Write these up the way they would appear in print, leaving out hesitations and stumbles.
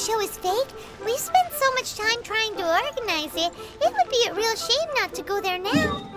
show is fake? We've spent so much time trying to organize it. It would be a real shame not to go there now.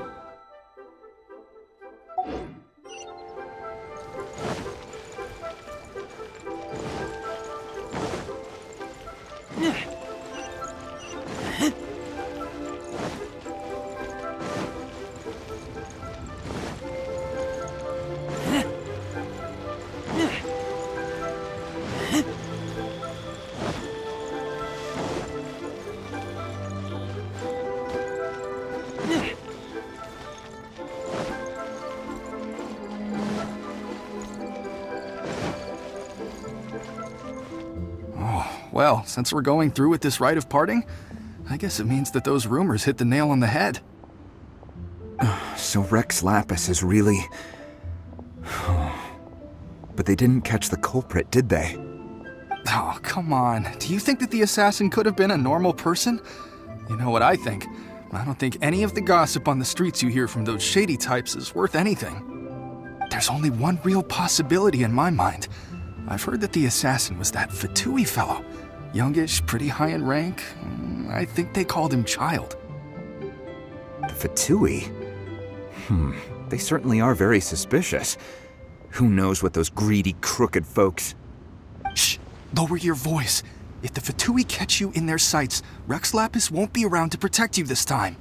Well, since we're going through with this rite of parting, I guess it means that those rumors hit the nail on the head. So Rex Lapis is really... But they didn't catch the culprit, did they? Oh, come on. Do you think that the assassin could have been a normal person? You know what I think? I don't think any of the gossip on the streets you hear from those shady types is worth anything. There's only one real possibility in my mind. I've heard that the assassin was that Fatui fellow. Youngish, pretty high in rank. I think they called him Child. The Fatui? They certainly are very suspicious. Who knows what those greedy, crooked folks... Shh! Lower your voice. If the Fatui catch you in their sights, Rex Lapis won't be around to protect you this time.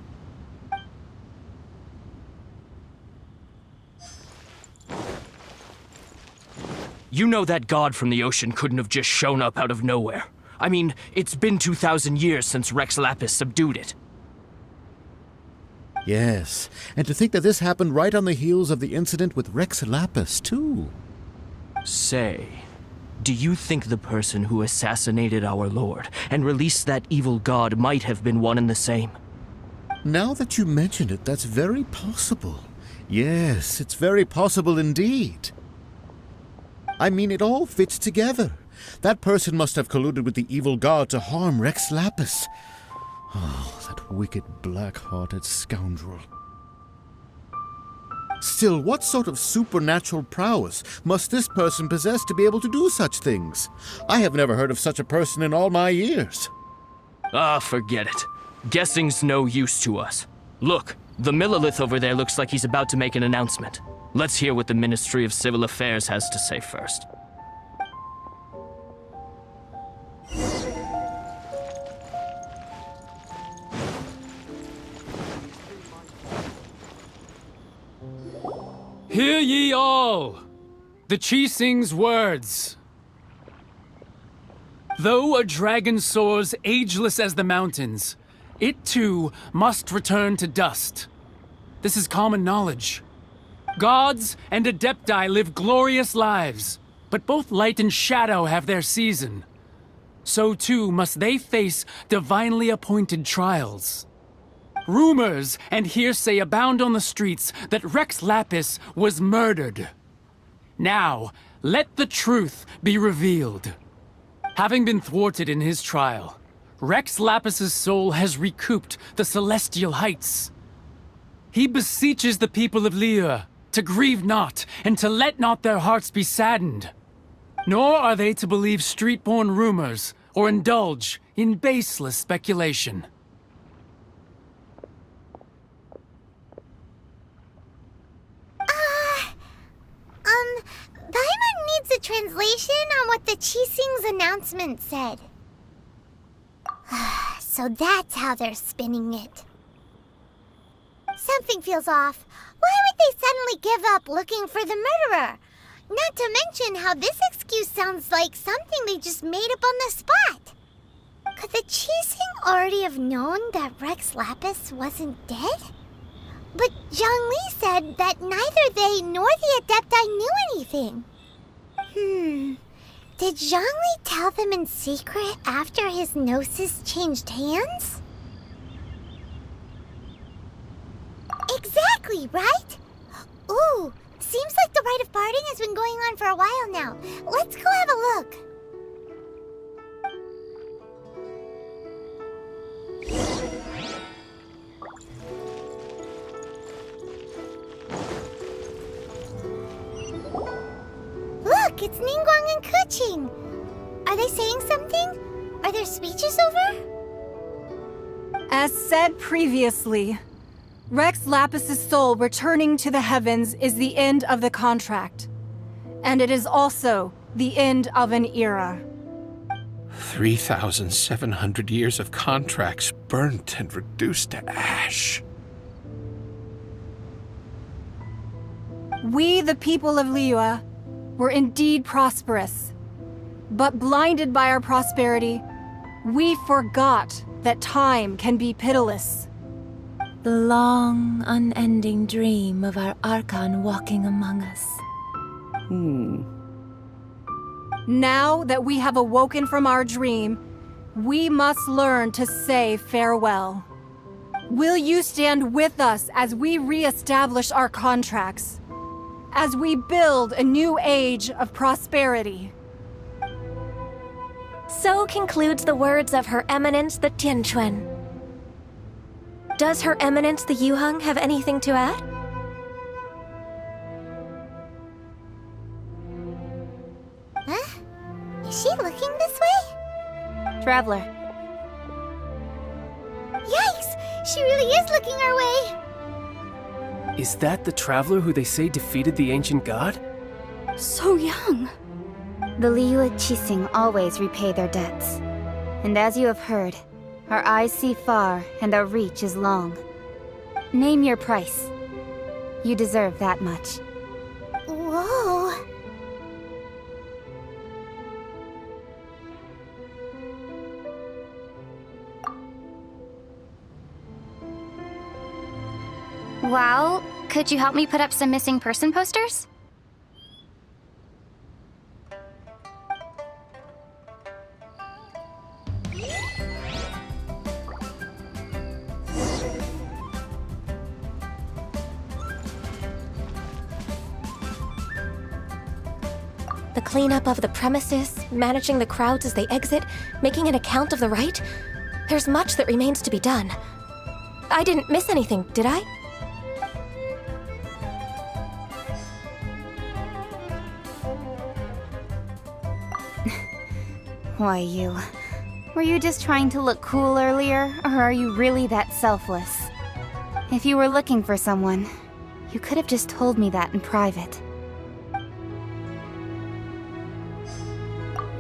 You know that god from the ocean couldn't have just shown up out of nowhere. I mean, it's been 2,000 years since Rex Lapis subdued it. Yes, and to think that this happened right on the heels of the incident with Rex Lapis, too. Say, do you think the person who assassinated our lord and released that evil god might have been one and the same? Now that you mention it, that's very possible. Yes, it's very possible indeed. I mean, it all fits together. That person must have colluded with the evil god to harm Rex Lapis. Oh, that wicked, black-hearted scoundrel. Still, what sort of supernatural prowess must this person possess to be able to do such things? I have never heard of such a person in all my years. Ah, forget it. Guessing's no use to us. Look, the Millilith over there looks like he's about to make an announcement. Let's hear what the Ministry of Civil Affairs has to say first. Hear ye all, the Chising's words. Though a dragon soars ageless as the mountains, it too must return to dust. This is common knowledge. Gods and Adepti live glorious lives, but both light and shadow have their season. So too must they face divinely appointed trials. Rumors and hearsay abound on the streets that Rex Lapis was murdered. Now, let the truth be revealed. Having been thwarted in his trial, Rex Lapis's soul has recouped the celestial heights. He beseeches the people of Liyue to grieve not and to let not their hearts be saddened. Nor are they to believe street-born rumors or indulge in baseless speculation. Paimon needs a translation on what the Chising's announcement said. So that's how they're spinning it. Something feels off. Why would they suddenly give up looking for the murderer? Not to mention how this excuse sounds like something they just made up on the spot. Could the Chising already have known that Rex Lapis wasn't dead? But Zhongli said that neither they nor the Adepti knew anything. Did Zhongli tell them in secret after his gnosis changed hands? Exactly, right? Ooh, seems like the rite of parting has been going on for a while now. Let's go have a look. Look, it's Ningguang and Keqing. Are they saying something? Are their speeches over? As said previously, Rex Lapis's soul returning to the heavens is the end of the contract. And it is also the end of an era. 3,700 years of contracts burnt and reduced to ash. We, the people of Liyue, were indeed prosperous. But blinded by our prosperity, we forgot that time can be pitiless. The long, unending dream of our Archon walking among us. Now that we have awoken from our dream, we must learn to say farewell. Will you stand with us as we re-establish our contracts? As we build a new age of prosperity? So concludes the words of Her Eminence the Tianquan. Does Her Eminence the Yuheng have anything to add? Huh? Is she looking this way? Traveler. Yikes! She really is looking our way! Is that the traveler who they say defeated the ancient god? So young. The Liyue Qixing always repay their debts. And as you have heard, our eyes see far and our reach is long. Name your price. You deserve that much. Whoa! Well, could you help me put up some missing person posters? The cleanup of the premises, managing the crowds as they exit, making an account of the rite? There's much that remains to be done. I didn't miss anything, did I? Why, you... Were you just trying to look cool earlier, or are you really that selfless? If you were looking for someone, you could have just told me that in private.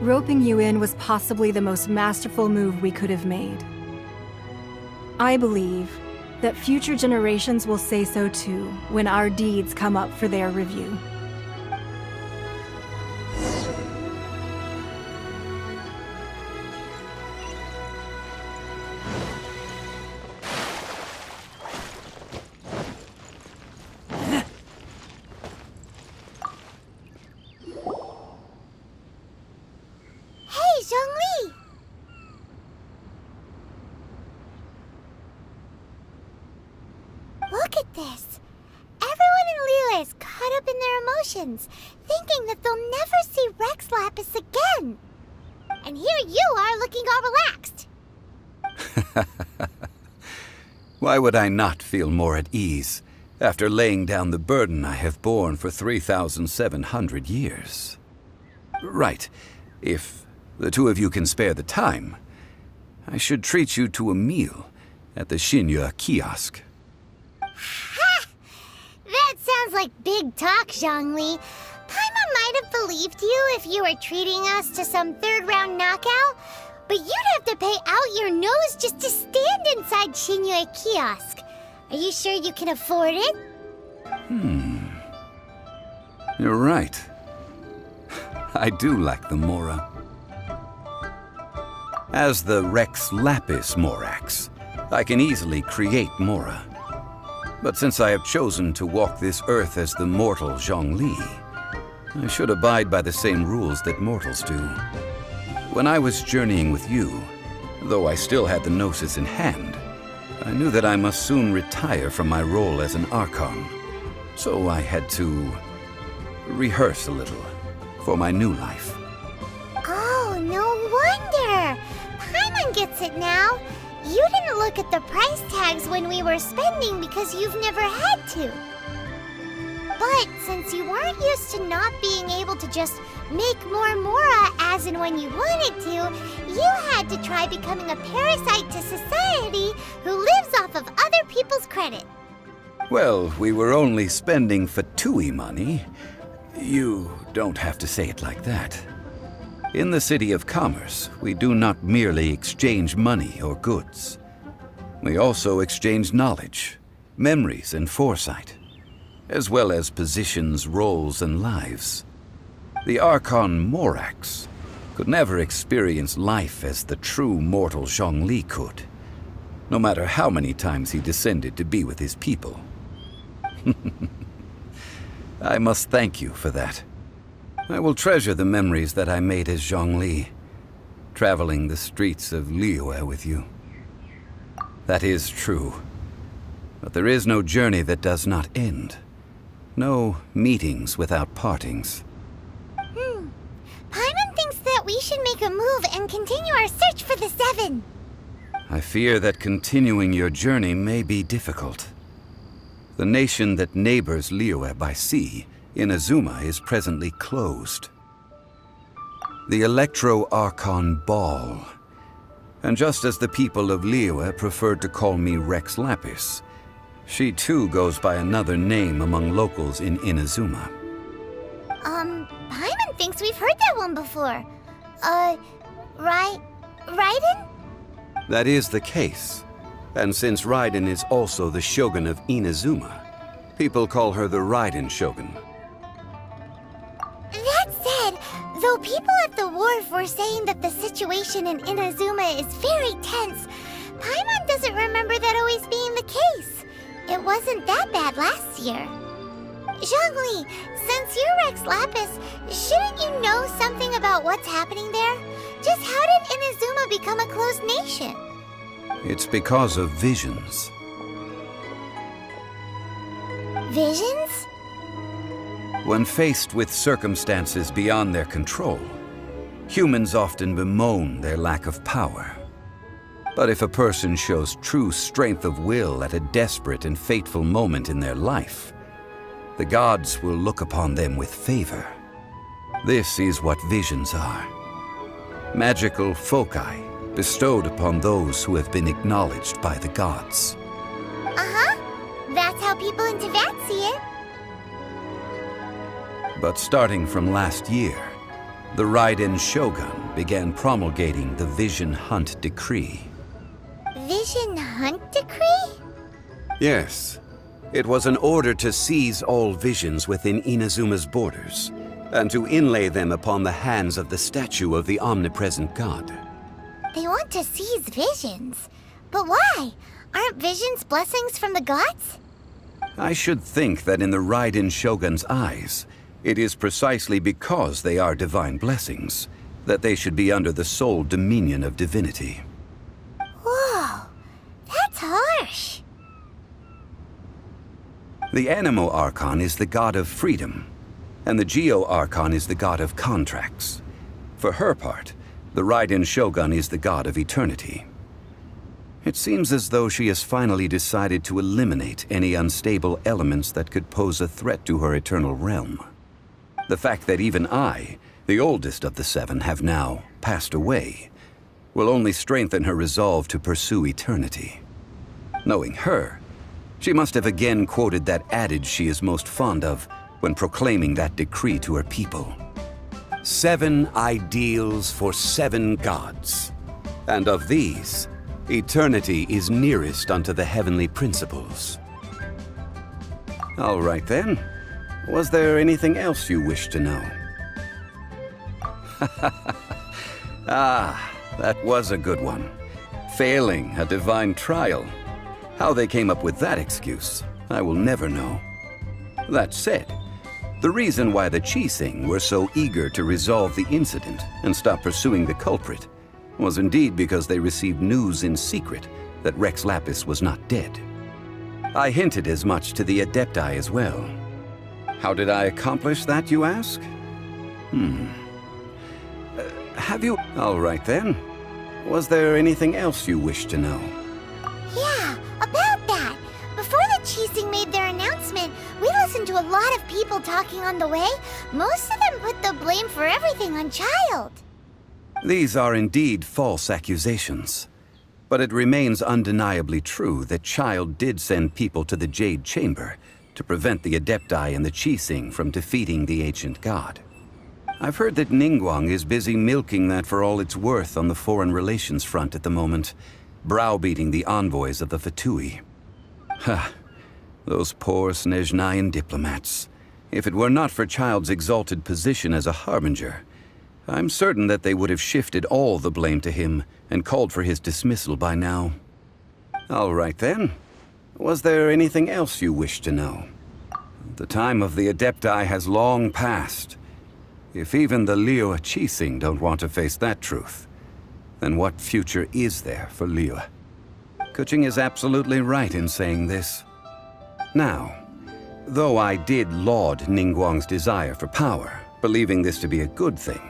Roping you in was possibly the most masterful move we could have made. I believe that future generations will say so too when our deeds come up for their review. Hey, Zhongli! Look at this! Everyone in Liyue is caught up in their emotions, thinking that they'll never see Rex Lapis again. And here you are looking all relaxed. Why would I not feel more at ease after laying down the burden I have borne for 3,700 years? Right. If the two of you can spare the time, I should treat you to a meal at the Xinyue kiosk. Ha! That sounds like big talk, Zhongli. Paimon might have believed you if you were treating us to some third-round knockout, but you'd have to pay out your nose just to stand inside Xinyue kiosk. Are you sure you can afford it? You're right. I do like the Mora. As the Rex Lapis Morax, I can easily create Mora. But since I have chosen to walk this earth as the mortal Zhongli, I should abide by the same rules that mortals do. When I was journeying with you, though I still had the Gnosis in hand, I knew that I must soon retire from my role as an Archon. So I had to rehearse a little for my new life. Oh, no wonder! Paimon gets it now. You didn't look at the price tags when we were spending because you've never had to. But But since you weren't used to not being able to just make more Mora as and when you wanted to, you had to try becoming a parasite to society who lives off of other people's credit. Well, we were only spending Fatui money. You don't have to say it like that. In the City of Commerce, we do not merely exchange money or goods. We also exchange knowledge, memories, and foresight, as well as positions, roles, and lives. The Archon Morax could never experience life as the true mortal Zhongli could, no matter how many times he descended to be with his people. I must thank you for that. I will treasure the memories that I made as Zhongli, traveling the streets of Liyue with you. That is true. But there is no journey that does not end. No meetings without partings. Paimon thinks that we should make a move and continue our search for the Seven. I fear that continuing your journey may be difficult. The nation that neighbors Liyue by sea, Inazuma, is presently closed. The Electro-Archon Ball. And just as the people of Liyue preferred to call me Rex Lapis, she too goes by another name among locals in Inazuma. Paimon thinks we've heard that one before. Raiden? That is the case. And since Raiden is also the Shogun of Inazuma, people call her the Raiden Shogun. That said, though people at the wharf were saying that the situation in Inazuma is very tense, Paimon doesn't remember that always being the case. It wasn't that bad last year. Zhongli, since you're Rex Lapis, shouldn't you know something about what's happening there? Just how did Inazuma become a closed nation? It's because of visions. Visions? When faced with circumstances beyond their control, humans often bemoan their lack of power. But if a person shows true strength of will at a desperate and fateful moment in their life, the gods will look upon them with favor. This is what visions are. Magical foci bestowed upon those who have been acknowledged by the gods. Uh-huh. That's how people in Teyvat see it. But starting from last year, the Raiden Shogun began promulgating the Vision Hunt Decree. Vision Hunt Decree? Yes. It was an order to seize all visions within Inazuma's borders, and to inlay them upon the hands of the statue of the omnipresent god. They want to seize visions. But why? Aren't visions blessings from the gods? I should think that in the Raiden Shogun's eyes, it is precisely because they are divine blessings that they should be under the sole dominion of divinity. Whoa, that's harsh. The Animo Archon is the god of freedom, and the Geo Archon is the god of contracts. For her part, the Raiden Shogun is the god of eternity. It seems as though she has finally decided to eliminate any unstable elements that could pose a threat to her eternal realm. The fact that even I, the oldest of the seven, have now passed away, will only strengthen her resolve to pursue eternity. Knowing her, she must have again quoted that adage she is most fond of when proclaiming that decree to her people. 7 ideals for 7 gods, and of these, eternity is nearest unto the heavenly principles. All right then. Was there anything else you wish to know? Ah, that was a good one. Failing a divine trial. How they came up with that excuse, I will never know. That said, the reason why the Qixing were so eager to resolve the incident and stop pursuing the culprit was indeed because they received news in secret that Rex Lapis was not dead. I hinted as much to the Adepti as well. How did I accomplish that, you ask? Have you... All right then. Was there anything else you wish to know? Yeah, about that. Before the Qixing made their announcement, we listened to a lot of people talking on the way. Most of them put the blame for everything on Child. These are indeed false accusations. But it remains undeniably true that Child did send people to the Jade Chamber to prevent the Adepti and the Qixing from defeating the ancient god. I've heard that Ningguang is busy milking that for all it's worth on the foreign relations front at the moment, browbeating the envoys of the Fatui. Ha! Those poor Snezhnayan diplomats. If it were not for Child's exalted position as a harbinger, I'm certain that they would have shifted all the blame to him and called for his dismissal by now. All right then. Was there anything else you wish to know? The time of the Adepti has long passed. If even the Liyue Qixing don't want to face that truth, then what future is there for Liyue? Kuching is absolutely right in saying this. Now, though I did laud Ningguang's desire for power, believing this to be a good thing,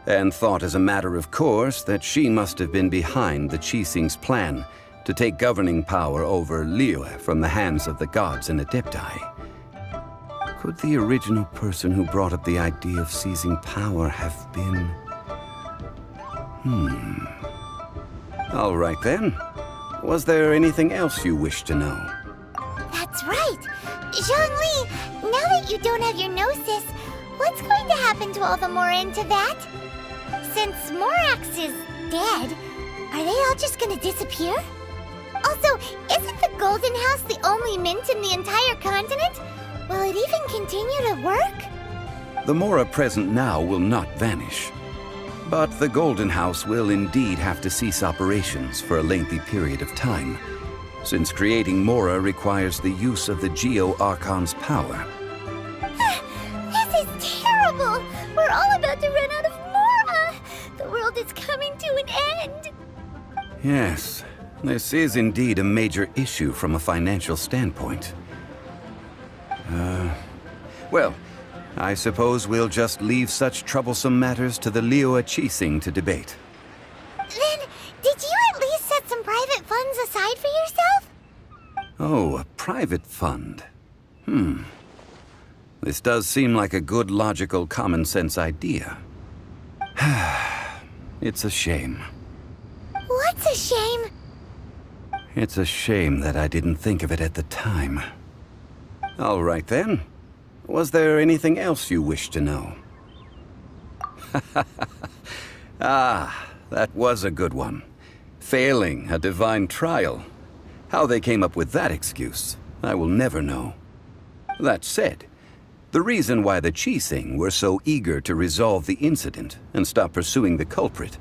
and thought as a matter of course that she must have been behind the Qixing's plan to take governing power over Liyue from the hands of the gods and Adepti. Could the original person who brought up the idea of seizing power have been... All right then. Was there anything else you wish to know? That's right. Zhongli, now that you don't have your gnosis, what's going to happen to all the Mora in Teyvat? Since Morax is dead, are they all just gonna disappear? Also, isn't the Golden House the only mint in the entire continent? Will it even continue to work? The Mora present now will not vanish. But the Golden House will indeed have to cease operations for a lengthy period of time, since creating Mora requires the use of the Geo-Archon's power. This is terrible! We're all about to run out of Mora! The world is coming to an end! Yes, this is indeed a major issue from a financial standpoint. Well, I suppose we'll just leave such troublesome matters to the Liyue Qixing to debate. Then, did you at least set some private funds aside for yourself? Oh, a private fund. This does seem like a good, logical, common-sense idea. It's a shame. What's a shame? It's a shame that I didn't think of it at the time. All right then. Was there anything else you wish to know? That was a good one. Failing a divine trial. How they came up with that excuse, I will never know. That said, the reason why the Qixing were so eager to resolve the incident and stop pursuing the culprit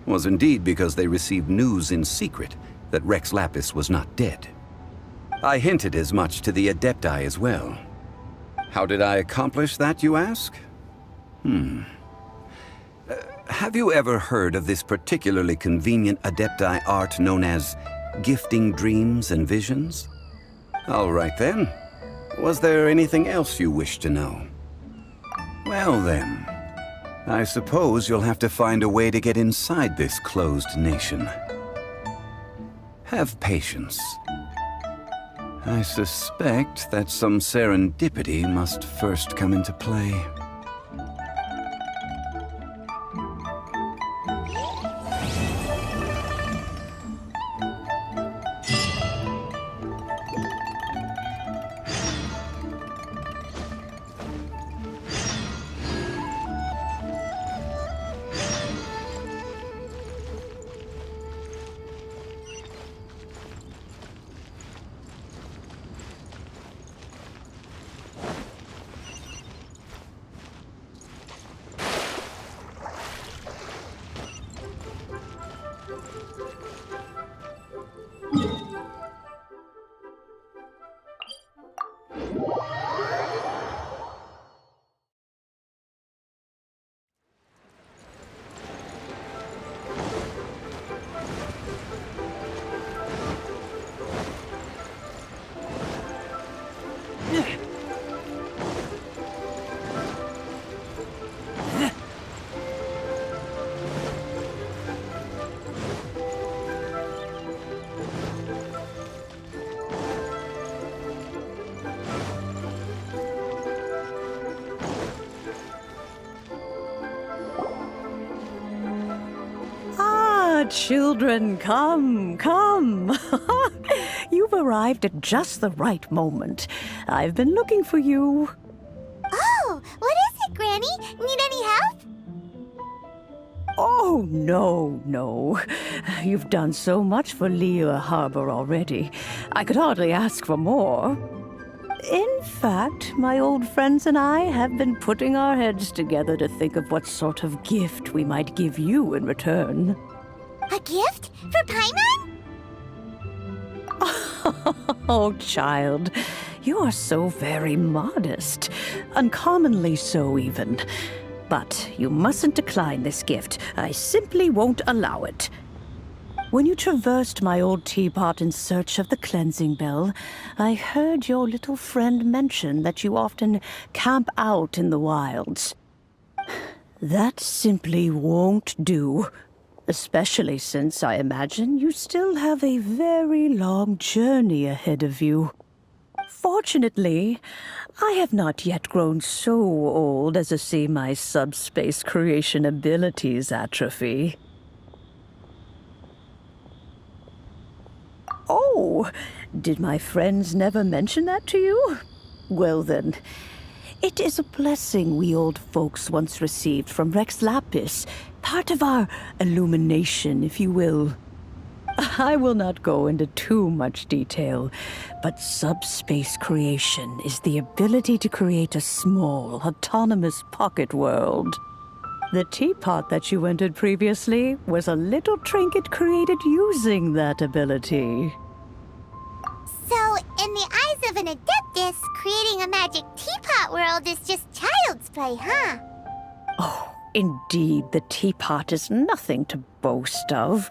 was indeed because they received news in secret that Rex Lapis was not dead. I hinted as much to the Adepti as well. How did I accomplish that, you ask? Have you ever heard of this particularly convenient Adepti art known as gifting dreams and visions? All right then. Was there anything else you wish to know? Well then, I suppose you'll have to find a way to get inside this closed nation. Have patience. I suspect that some serendipity must first come into play. children, come, come. You've arrived at just the right moment. I've been looking for you. Oh, what is it, Granny? Need any help? Oh, no. You've done so much for Liyue Harbor already. I could hardly ask for more. In fact, my old friends and I have been putting our heads together to think of what sort of gift we might give you in return. A gift? For Paimon? Oh, child, you are so very modest. Uncommonly so, even. But you mustn't decline this gift. I simply won't allow it. When you traversed my old teapot in search of the cleansing bell, I heard your little friend mention that you often camp out in the wilds. That simply won't do, especially since I imagine you still have a very long journey ahead of you. Fortunately, I have not yet grown so old as to see my subspace creation abilities atrophy. Oh, did my friends never mention that to you? Well then, it is a blessing we old folks once received from Rex Lapis, part of our illumination, if you will. I will not go into too much detail, but subspace creation is the ability to create a small, autonomous pocket world. The teapot that you entered previously was a little trinket created using that ability. So, in the eyes of an Adeptus, creating a magic teapot world is just child's play, huh? Oh, indeed, the teapot is nothing to boast of.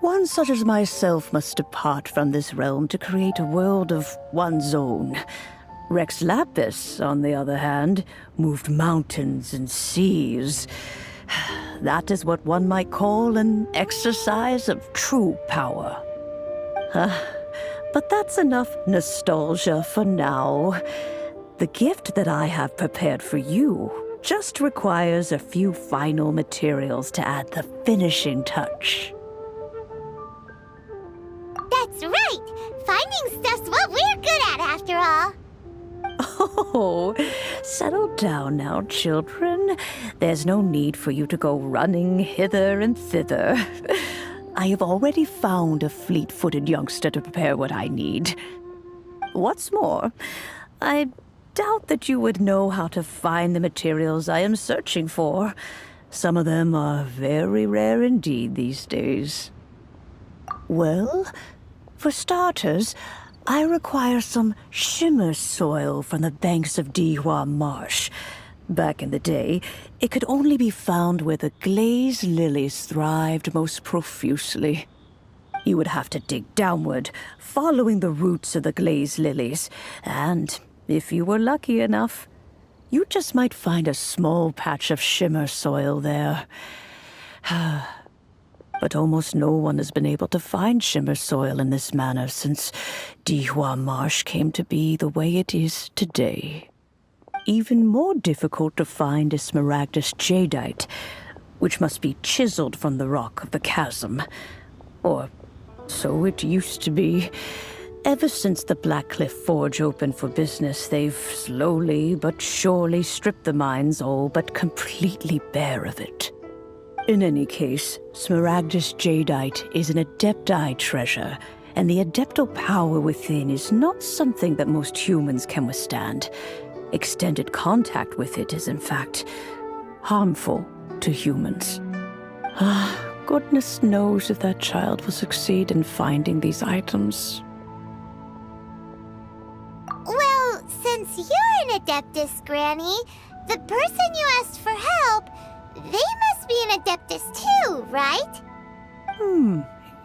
One such as myself must depart from this realm to create a world of one's own. Rex Lapis, on the other hand, moved mountains and seas. That is what one might call an exercise of true power. But that's enough nostalgia for now. The gift that I have prepared for you just requires a few final materials to add the finishing touch. That's right! Finding stuff's what we're good at, after all. Oh, settle down now, children. There's no need for you to go running hither and thither. I have already found a fleet-footed youngster to prepare what I need. What's more, I doubt that you would know how to find the materials I am searching for. Some of them are very rare indeed these days. Well, for starters, I require some shimmer soil from the banks of Dihua Marsh. Back in the day, it could only be found where the glazed lilies thrived most profusely. You would have to dig downward, following the roots of the glazed lilies, and if you were lucky enough, you just might find a small patch of shimmer soil there. But almost no one has been able to find shimmer soil in this manner since Dihua Marsh came to be the way it is today. Even more difficult to find is smaragdus jadeite, which must be chiseled from the rock of the chasm. Or so it used to be. Ever since the Blackcliff Forge opened for business, they've slowly but surely stripped the mines all but completely bare of it. In any case, smaragdus jadeite is an adepti treasure, and the adeptal power within is not something that most humans can withstand. Extended contact with it is, in fact, harmful to humans. Goodness knows if that child will succeed in finding these items. Well, since you're an Adeptus, Granny, the person you asked for help, they must be an Adeptus too, right?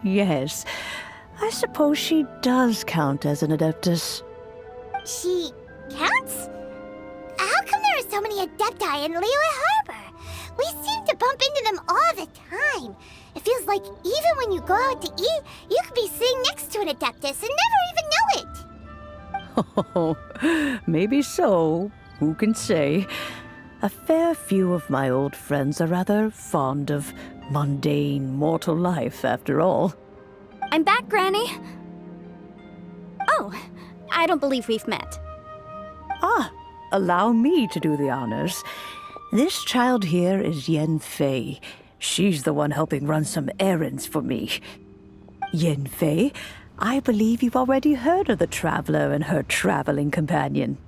Yes. I suppose she does count as an Adeptus. She counts? How come there are so many Adepti in Liyue Harbor? We seem to bump into them all the time. It feels like even when you go out to eat, you could be sitting next to an Adeptus and never even know it. Oh, maybe so. Who can say? A fair few of my old friends are rather fond of mundane mortal life, after all. I'm back, Granny. Oh, I don't believe we've met. Ah, allow me to do the honors. This child here is Yen Fei. She's the one helping run some errands for me. Yen Fei, I believe you've already heard of the Traveler and her traveling companion.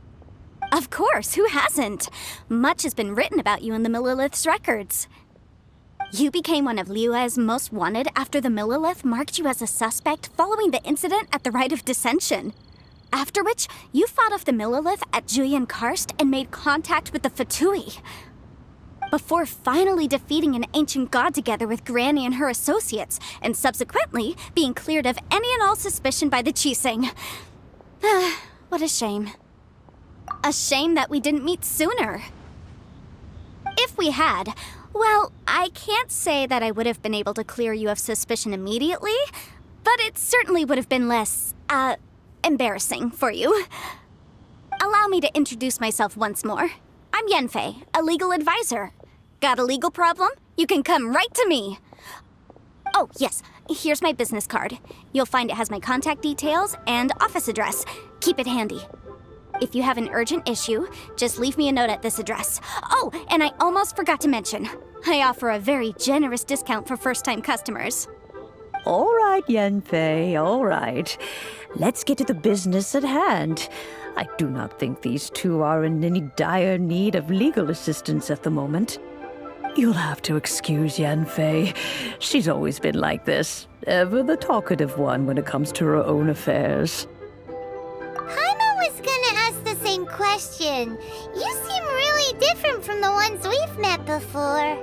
Of course, who hasn't? Much has been written about you in the Millilith's records. You became one of Liyue's most wanted after the Millilith marked you as a suspect following the incident at the Rite of Dissension. After which, you fought off the Millilith at Julian Karst and made contact with the Fatui. Before finally defeating an ancient god together with Granny and her associates, and subsequently being cleared of any and all suspicion by the Qixing. What a shame. A shame that we didn't meet sooner. If we had, well, I can't say that I would have been able to clear you of suspicion immediately, but it certainly would have been less, embarrassing for you. Allow me to introduce myself once more. I'm Yenfei, a legal advisor. Got a legal problem? You can come right to me. Oh, yes, here's my business card. You'll find it has my contact details and office address. Keep it handy. If you have an urgent issue, just leave me a note at this address. Oh, and I almost forgot to mention, I offer a very generous discount for first-time customers. All right, Yenfei, all right. Let's get to the business at hand. I do not think these two are in any dire need of legal assistance at the moment. You'll have to excuse Yenfei. She's always been like this, ever the talkative one when it comes to her own affairs. Paimon was gonna ask the same question. You seem really different from the ones we've met before.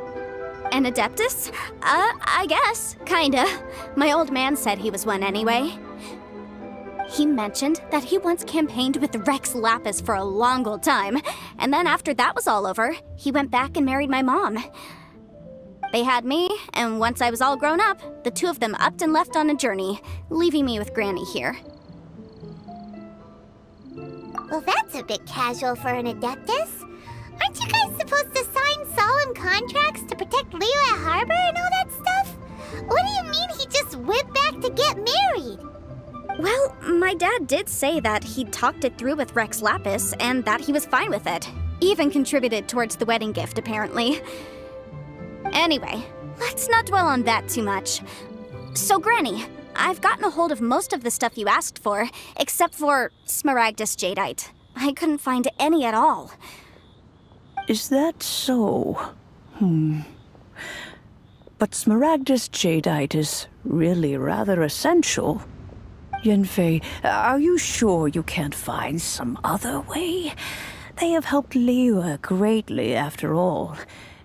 An Adeptus? I guess. Kinda. My old man said he was one anyway. He mentioned that he once campaigned with Rex Lapis for a long old time, and then after that was all over, he went back and married my mom. They had me, and once I was all grown up, the two of them upped and left on a journey, leaving me with Granny here. Well, that's a bit casual for an Adeptus. Aren't you guys supposed to sign solemn contracts to protect Liyue Harbor and all that stuff? What do you mean he just went back to get married? Well, my dad did say that he'd talked it through with Rex Lapis and that he was fine with it. Even contributed towards the wedding gift, apparently. Anyway, let's not dwell on that too much. So, Granny, I've gotten a hold of most of the stuff you asked for, except for Smaragdus Jadeite. I couldn't find any at all. Is that so? But Smaragdus Jadeite is really rather essential. Yenfei, are you sure you can't find some other way? They have helped Liyue greatly, after all.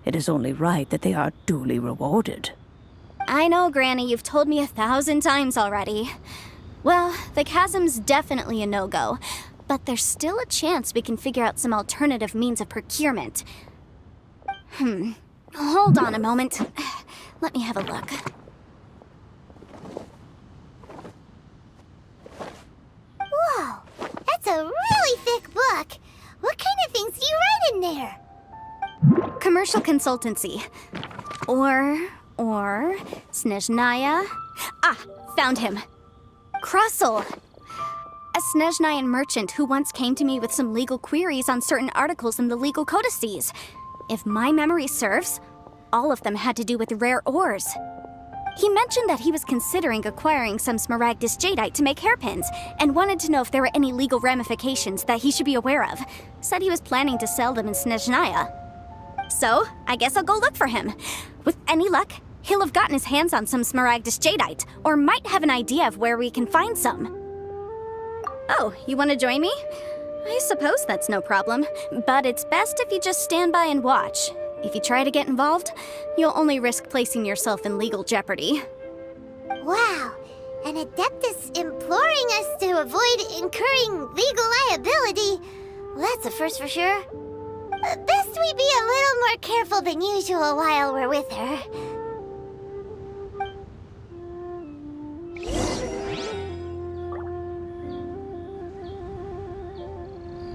It is only right that they are duly rewarded. I know, Granny, you've told me 1,000 times already. Well, the chasm's definitely a no-go, but there's still a chance we can figure out some alternative means of procurement. Hold on a moment. Let me have a look. Whoa, that's a really thick book. What kind of things do you write in there? Commercial consultancy. Or Snezhnaya. Ah, found him. Krusel. A Snezhnayan merchant who once came to me with some legal queries on certain articles in the legal codices. If my memory serves, all of them had to do with rare ores. He mentioned that he was considering acquiring some Smaragdus Jadeite to make hairpins, and wanted to know if there were any legal ramifications that he should be aware of. Said he was planning to sell them in Snezhnaya. So, I guess I'll go look for him. With any luck, he'll have gotten his hands on some Smaragdus Jadeite, or might have an idea of where we can find some. Oh, you want to join me? I suppose that's no problem, but it's best if you just stand by and watch. If you try to get involved, you'll only risk placing yourself in legal jeopardy. Wow, an Adeptus imploring us to avoid incurring legal liability. Well, that's a first for sure. Best we be a little more careful than usual while we're with her.